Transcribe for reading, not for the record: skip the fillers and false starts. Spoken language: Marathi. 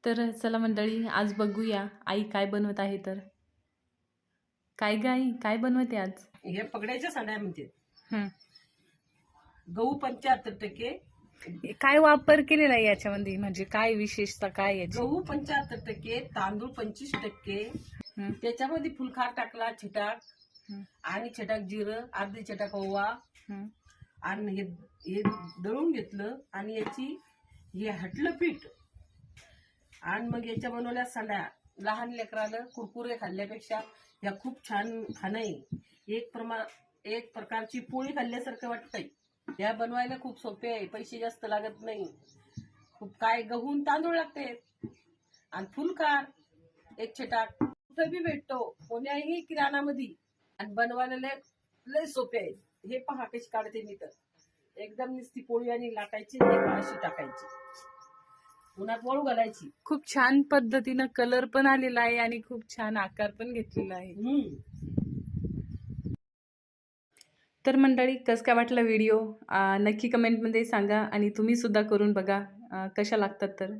तर चला मंडळी, आज बघूया आई काय बनवत आहे. तर काय ग आई, काय बनवते आज? हे पगड्याच्या साड्या म्हणते. हं. गहू 75%, काय वापर केलेला आहे याच्यामध्ये, म्हणजे काय विशेषता काय याची? गहू 75%, तांदूळ 25%. हं, त्याच्यामध्ये फुलखार टाकला, छटाक हं, आणि छटाक जिरं, अर्धी छटाक ओवा हं. आणि हे दळून घेतलं आणि याची हे हटलं पीठ आणि मग याच्या बनवल्या साड्या. लहान लेकराला कुरकुरे खाल्ल्यापेक्षा या खूप छान खाणं आहे. एक प्रकारची पोळी खाल्ल्यासारखं वाटतंय. या बनवायला खूप सोपे आहे, पैसे जास्त लागत नाही. खूप काय गहून तांदूळ लागते आणि फुलकार एक छटाक कुठं बी भेटतो कोण्याही किराणामध्ये आणि बनवायला लय सोपे आहे. हे पहा कशी काढते मी. तर एकदम नुसती पोळी आणि लाटायची अशी टाकायची, उन्हात वाळू घालायची. खूप छान पद्धतीनं कलर पण आलेला आहे आणि खूप छान आकार पण घेतलेला आहे. तर मंडळी, कसं काय वाटला व्हिडिओ नक्की कमेंटमध्ये सांगा आणि तुम्ही सुद्धा करून बघा कशा लागतात तर.